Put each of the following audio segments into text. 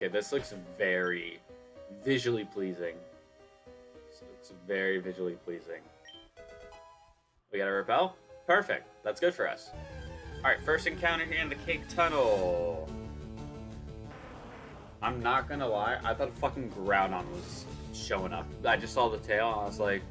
Okay, this looks very visually pleasing. It's very visually pleasing. We got a repel? Perfect. That's good for us. Alright, first encounter here in the Cake Tunnel. I'm not gonna lie, I thought a fucking Groudon was showing up. I just saw the tail and I was like...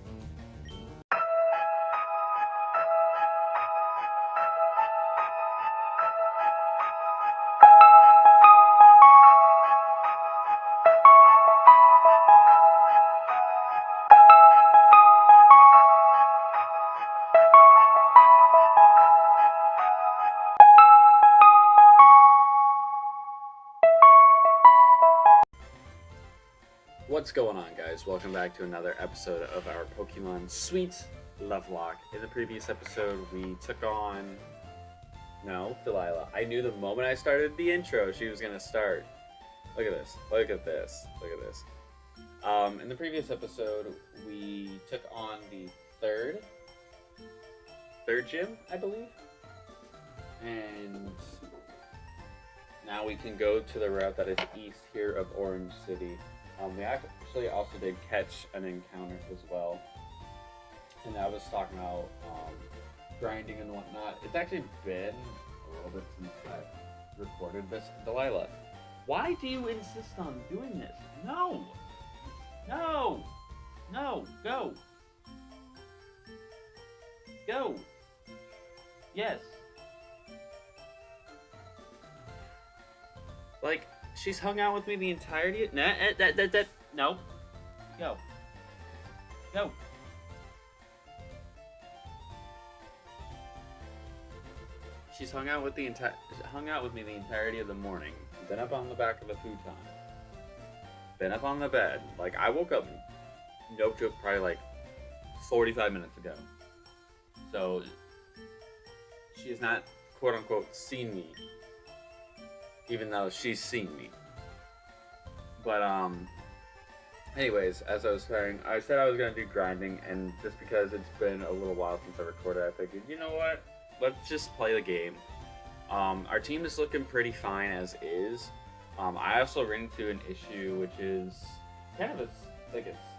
What's going on, guys? Welcome back to another episode of our Pokemon Sweet Lovelocke. In the previous episode, we took on... No, Delilah. I knew the moment I started the intro, she was going to start. Look at this. Look at this. Look at this. In the previous episode, we took on the third gym, I believe. And now we can go to the route that is east here of Orange City. We actually also did catch an encounter as well, and I was talking about grinding and whatnot. It's actually been a little bit since I recorded this. Delilah, why do you insist on doing this? No! No! No! Go! Go! Yes! Like... She's hung out with me the entirety of... No. Go. Go. She's hung out with me the entirety of the morning. Been up on the back of the futon. Been up on the bed. Like, I woke up, no joke, probably like 45 minutes ago. So, she has not, quote-unquote, seen me. Even though she's seen me. But, anyways, as I was saying, I said I was going to do grinding, and just because it's been a little while since I recorded, I figured, you know what? Let's just play the game. Our team is looking pretty fine as is. I also ran into an issue, which is kind of a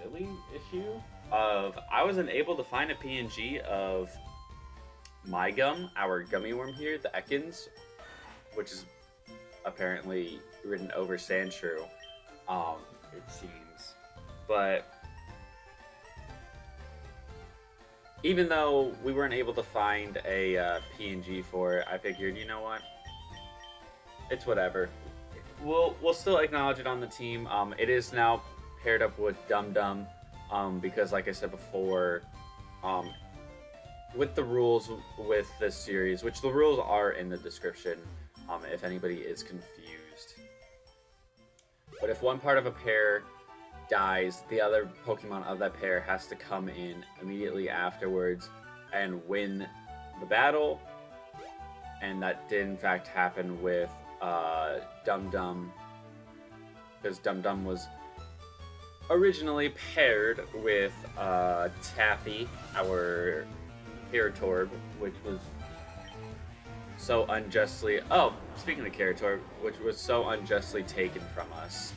silly issue of I wasn't able to find a PNG of my gum, our gummy worm here, the Ekans, which is apparently ridden over Sandshrew, it seems. But even though we weren't able to find a PNG for it, I figured, you know what? It's whatever. We'll still acknowledge it on the team. It is now paired up with Dum Dum, because like I said before, with the rules with this series, which the rules are in the description, if anybody is confused. But if one part of a pair dies, the other Pokemon of that pair has to come in immediately afterwards and win the battle. And that did in fact happen with Dum Dum, because Dum Dum was originally paired with Taffy, our Keratorb, which was so unjustly... Oh, speaking of Keratorb, which was so unjustly taken from us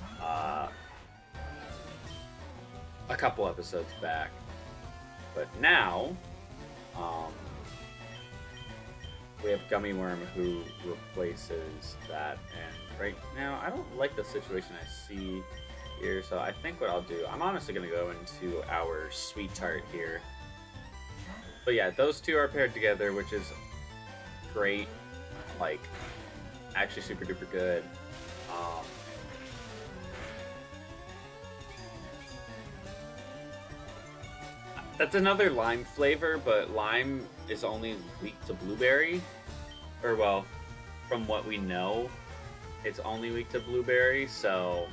a couple episodes back. But now, we have Gummy Worm who replaces that. And right now, I don't like the situation I see here, so I think what I'll do... I'm honestly going to go into our Sweet Tart here. But yeah, those two are paired together, which is great, like actually super duper good. That's another lime flavor, but lime is only weak to blueberry, or well, from what we know, it's only weak to blueberry, so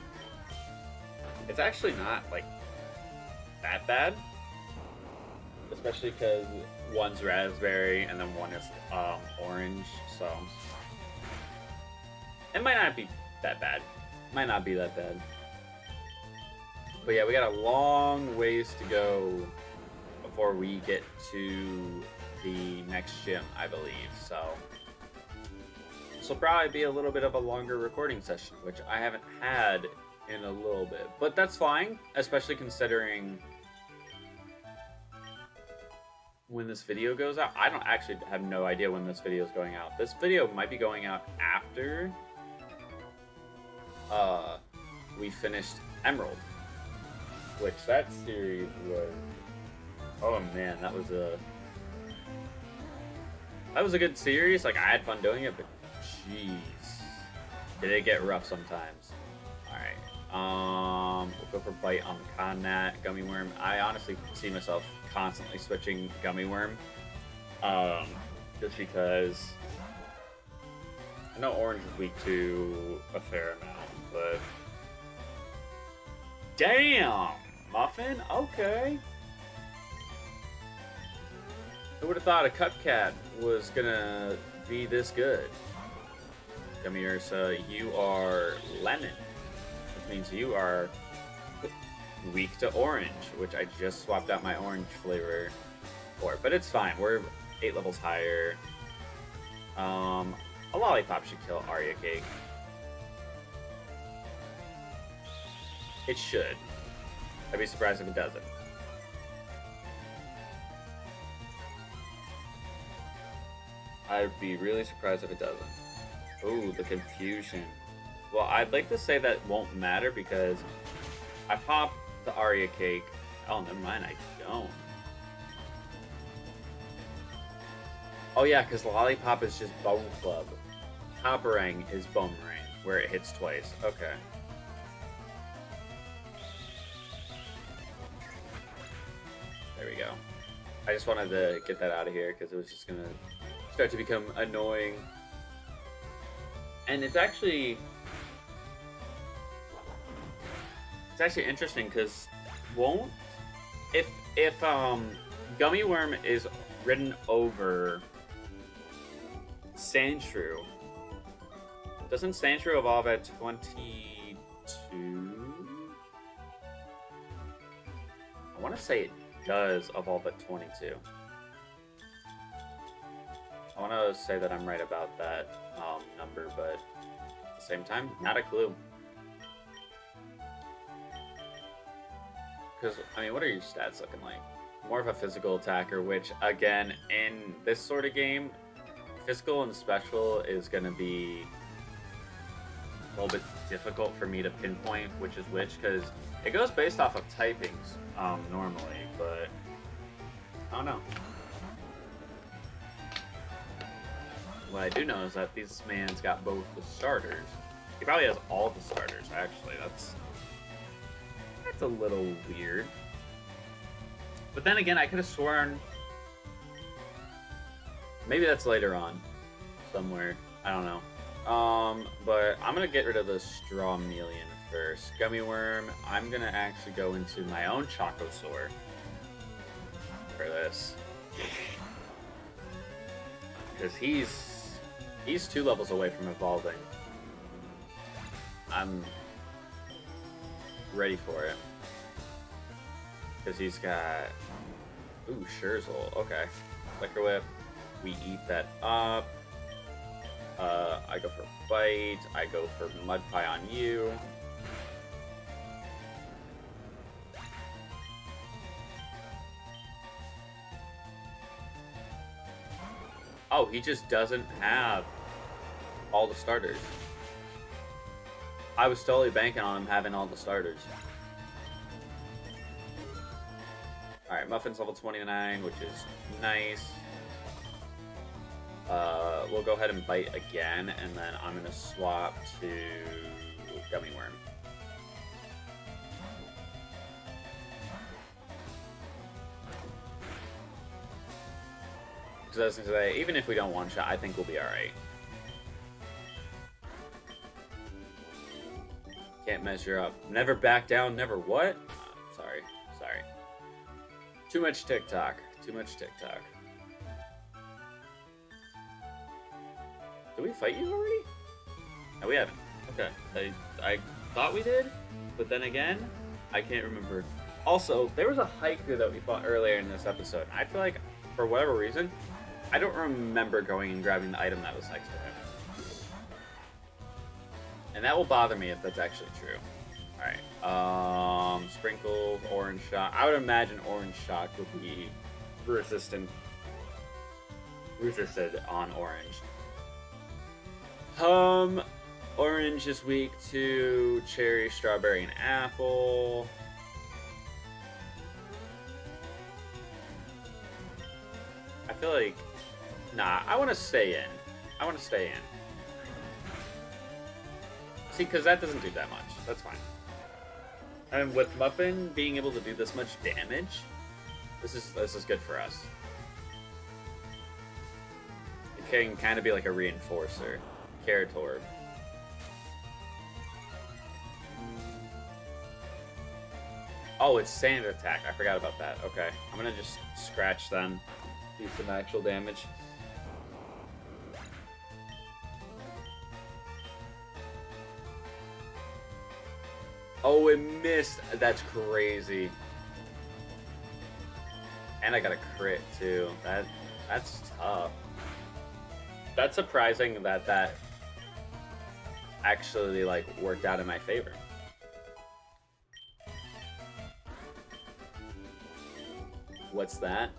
it's actually not like that bad. Especially because one's raspberry and then one is orange, so it might not be that bad. Might not be that bad. But yeah, we got a long ways to go before we get to the next gym, I believe. So this will probably be a little bit of a longer recording session, which I haven't had in a little bit. But that's fine, especially considering when this video goes out. I don't actually have no idea when this video is going out. This video might be going out after we finished Emerald, which that series was, oh man, that was a good series. Like, I had fun doing it, but jeez, did it get rough sometimes. Alright, we'll go for Bite on the Connat. Gummy Worm, I honestly see myself constantly switching Gummy Worm, just because I know Orange is weak to a fair amount, but damn, Muffin, okay. Who would have thought a Cupcat was gonna be this good? Gummy Ursa, you are lemon, which means you are weak to orange, which I just swapped out my orange flavor for, but it's fine. We're 8 levels higher. A Lollipop should kill Aria Cake. It should. I'd be surprised if it doesn't. I'd be really surprised if it doesn't. Ooh, the confusion. Well, I'd like to say that won't matter because I pop the Aria Cake. Oh, never mind, I don't. Oh yeah, because Lollipop is just Bone Club. Hopperang is Boomerang, where it hits twice. Okay. There we go. I just wanted to get that out of here because it was just gonna start to become annoying. And it's actually interesting because if Gummy Worm is ridden over Sandshrew, doesn't Sandshrew evolve at 22? I want to say it does evolve at 22. I want to say that I'm right about that number, but at the same time, not a clue. Because, I mean, what are your stats looking like? More of a physical attacker, which, again, in this sort of game, physical and special is going to be a little bit difficult for me to pinpoint which is which, because it goes based off of typings normally, but I don't know. What I do know is that this man's got both the starters. He probably has all the starters, actually. That's a little weird. But then again, I could have sworn maybe that's later on somewhere. I don't know. But I'm gonna get rid of the Strawmelion first. Gummy Worm, I'm gonna actually go into my own Chocosaur for this. Because he's 2 levels away from evolving. I'm ready for it. Because he's got... Ooh, Scherzel. Okay. Flicker Whip. We eat that up. I go for Bite. I go for Mud Pie on you. Oh, he just doesn't have all the starters. I was totally banking on him having all the starters. Alright, Muffin's level 29, which is nice. We'll go ahead and Bite again, and then I'm going to swap to Gummy Worm. Because I was going to say, even if we don't one-shot, I think we'll be alright. Can't measure up. Never back down, never what? Sorry. Too much TikTok. Too much TikTok. Did we fight you already? No, we haven't. Okay. I thought we did, but then again, I can't remember. Also, there was a hiker that we fought earlier in this episode. I feel like, for whatever reason, I don't remember going and grabbing the item that was next to him. And that will bother me if that's actually true. Alright. Sprinkle, orange shock. I would imagine orange shock would be resisted on orange. Orange is weak to cherry, strawberry, and apple. I feel like, nah, I want to stay in. See, because that doesn't do that much. That's fine. And with Muffin being able to do this much damage, this is good for us. It can kind of be like a reinforcer. Carrot Orb. Oh, it's sand attack. I forgot about that. Okay. I'm gonna just scratch then. Do some actual damage. Oh, it missed. That's crazy. And I got a crit too. That's tough. That's surprising that actually like worked out in my favor. What's that?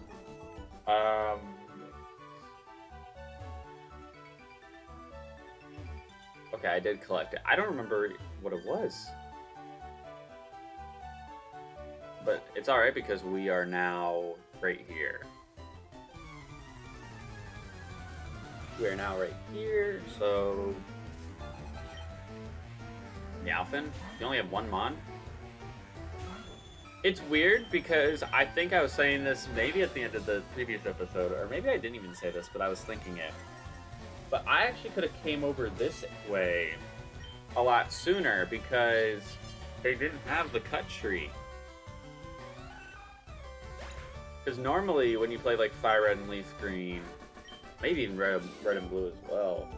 Okay, I did collect it. I don't remember what it was. But it's alright because we are now right here. We are now right here, so... Meowfin? You only have one Mon? It's weird because I think I was saying this maybe at the end of the previous episode, or maybe I didn't even say this, but I was thinking it. But I actually could have came over this way a lot sooner because they didn't have the cut tree. Because normally when you play like Fire Red and Leaf Green, maybe even Red and Blue as well,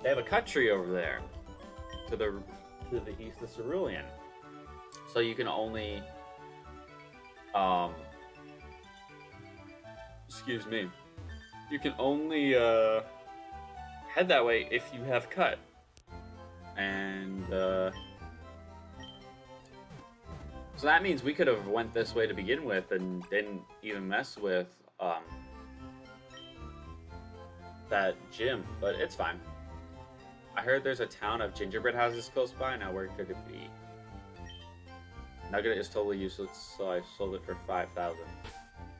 they have a cut tree over there to the east of Cerulean. So you can only excuse me. You can only head that way if you have cut. And so that means we could have went this way to begin with and didn't even mess with that gym, but it's fine. I heard there's a town of gingerbread houses close by. Now where could it be? Nugget is totally useless, so I sold it for 5,000.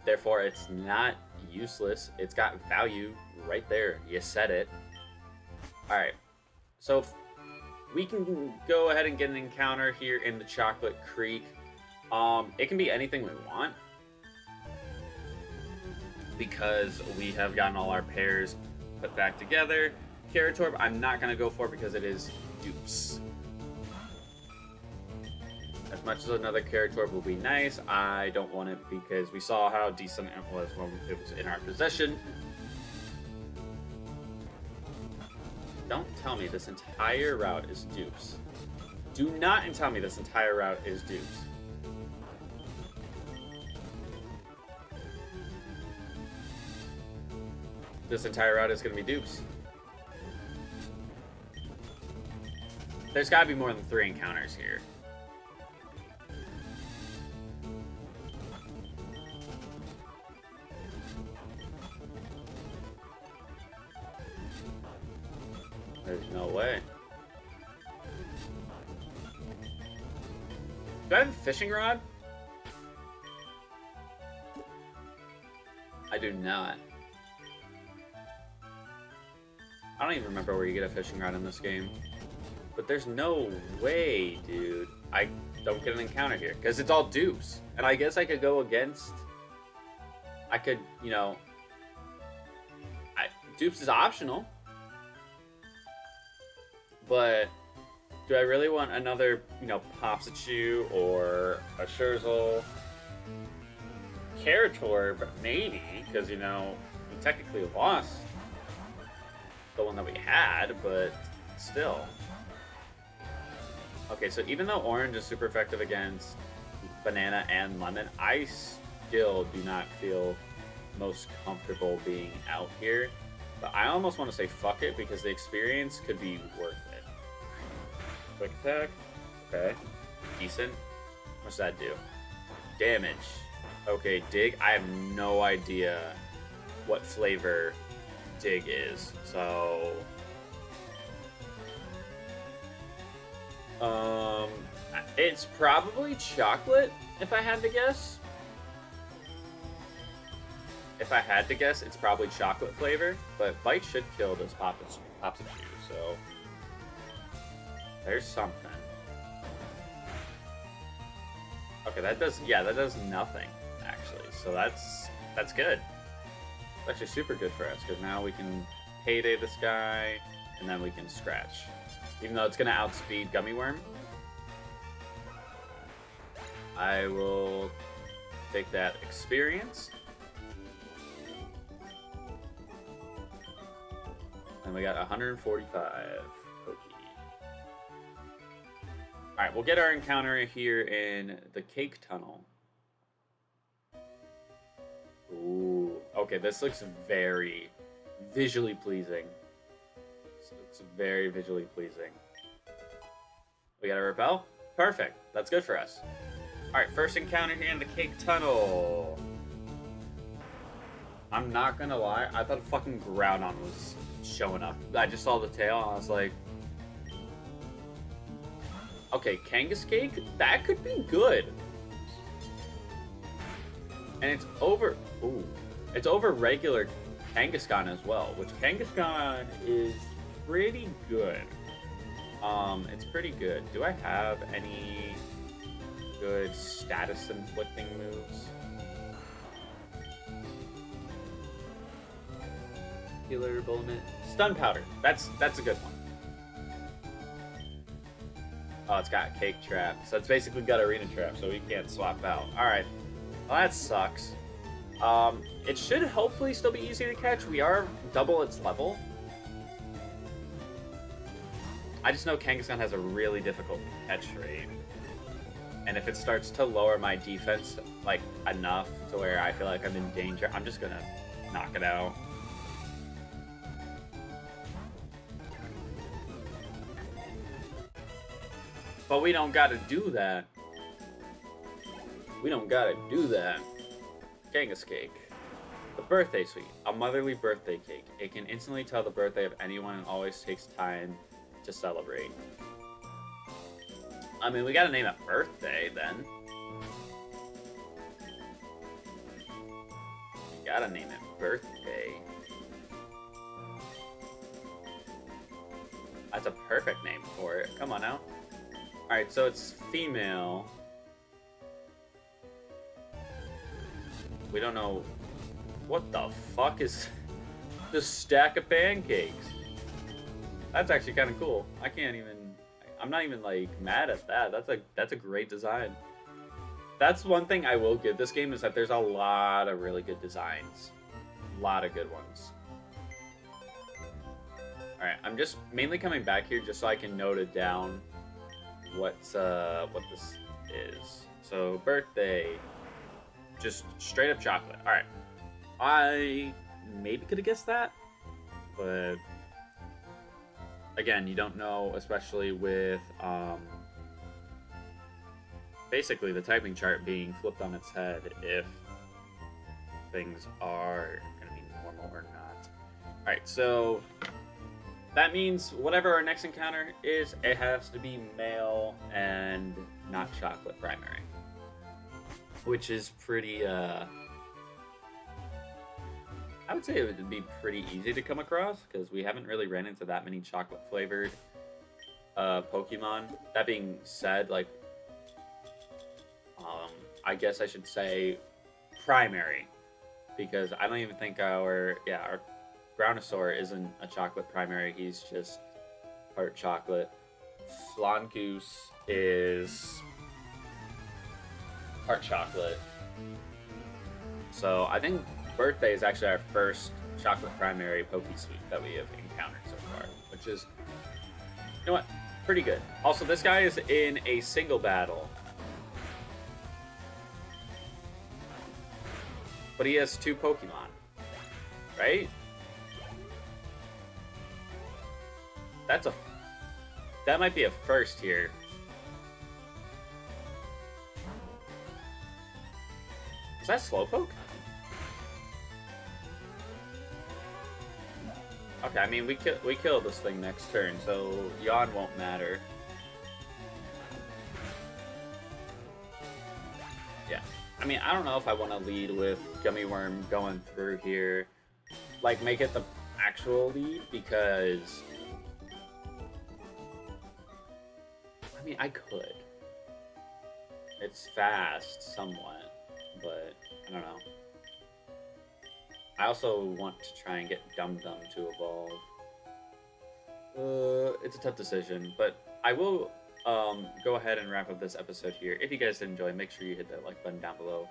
Therefore, it's not useless. It's got value right there. You said it. Alright, so we can go ahead and get an encounter here in the Chocolate Creek. It can be anything we want because we have gotten all our pairs put back together. Carrot Orb, I'm not going to go for because it is dupes. As much as another Carrot Orb will be nice, I don't want it because we saw how decent it was when it was in our possession. Don't tell me this entire route is dupes. Do not tell me this entire route is dupes. This entire route is going to be dupes. There's got to be more than 3 encounters here. There's no way. Do I have a fishing rod? I do not. I don't even remember where you get a fishing rod in this game. But there's no way, dude. I don't get an encounter here. Because it's all dupes. And I guess I could go against... I could, you know... Dupes is optional. But do I really want another, you know, Popsichu or a Scherzel? Carrot Orb, maybe, because, you know, we technically lost the one that we had, but still. Okay, so even though orange is super effective against banana and lemon, I still do not feel most comfortable being out here. But I almost want to say fuck it because the experience could be worth it. Quick attack. Okay. Decent. What's that do? Damage. Okay, dig. I have no idea what flavor dig is. So... it's probably chocolate, if I had to guess. If I had to guess, it's probably chocolate flavor, but Bite should kill this Popsicle, so there's something. Okay, that does nothing, actually, so that's good. It's actually super good for us, because now we can Payday this guy, and then we can Scratch. Even though it's going to outspeed Gummy Worm. I will take that experience. And we got 145 Poke. Alright, we'll get our encounter here in the Cake Tunnel. Ooh, okay, this looks very visually pleasing. It's very visually pleasing. We got a Repel? Perfect. That's good for us. Alright, first encounter here in the Cake Tunnel. I'm not gonna lie, I thought a fucking Groudon was showing up. I just saw the tail and I was like... Okay, Kangaskake? That could be good. And it's over... Ooh. It's over regular Kangaskhan as well, which Kangaskhan is pretty good. It's pretty good. Do I have any good status inflicting moves? Healer, Bullet, Stun Powder. That's a good one. Oh, it's got Cake Trap, so it's basically got Arena Trap, so we can't swap out. All right, well that sucks. It should hopefully still be easy to catch. We are double its level. I just know Kangaskhan has a really difficult catch rate. And if it starts to lower my defense, like, enough to where I feel like I'm in danger, I'm just gonna knock it out. But we don't gotta do that. We don't gotta do that. Kangaskake. The birthday suite. A motherly birthday cake. It can instantly tell the birthday of anyone and always takes time to celebrate. I mean, we gotta name it birthday then. We gotta name it birthday. That's a perfect name for it. Come on now. Alright, so it's female. We don't know. What the fuck is this stack of pancakes? That's actually kind of cool. I'm not even like mad at that. That's a great design. That's one thing I will give this game, is that there's a lot of really good designs. A lot of good ones. Alright, I'm just mainly coming back here just so I can note it down what this is. So birthday. Just straight up chocolate. Alright. I maybe could have guessed that, but again, you don't know, especially with basically the typing chart being flipped on its head, if things are going to be normal or not. Alright, so that means whatever our next encounter is, it has to be male and not chocolate primary. Which is pretty, I would say it would be pretty easy to come across, because we haven't really ran into that many chocolate-flavored Pokemon. That being said, like, I guess I should say primary, because I don't even think our Groundosaur isn't a chocolate primary. He's just part chocolate. Flangoose is part chocolate. So I think birthday is actually our first chocolate primary Pokesuite that we have encountered so far, which is, you know what, pretty good. Also, this guy is in a single battle, but he has 2 Pokemon, right? That might be a first here. Is that Slowpoke? Okay, I mean, we kill this thing next turn, so Yawn won't matter. Yeah. I mean, I don't know if I want to lead with Gummy Worm going through here. Like, make it the actual lead, because... I mean, I could. It's fast, somewhat, but I don't know. I also want to try and get Dum Dum to evolve. It's a tough decision, but I will go ahead and wrap up this episode here. If you guys did enjoy, make sure you hit that like button down below,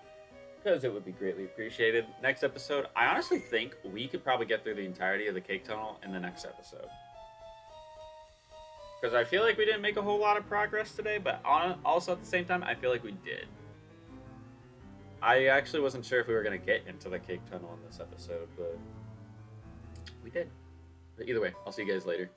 because it would be greatly appreciated. Next episode, I honestly think we could probably get through the entirety of the Cake Tunnel in the next episode. Because I feel like we didn't make a whole lot of progress today, but also at the same time, I feel like we did. I actually wasn't sure if we were going to get into the Cake Tunnel in this episode, but we did. But either way, I'll see you guys later.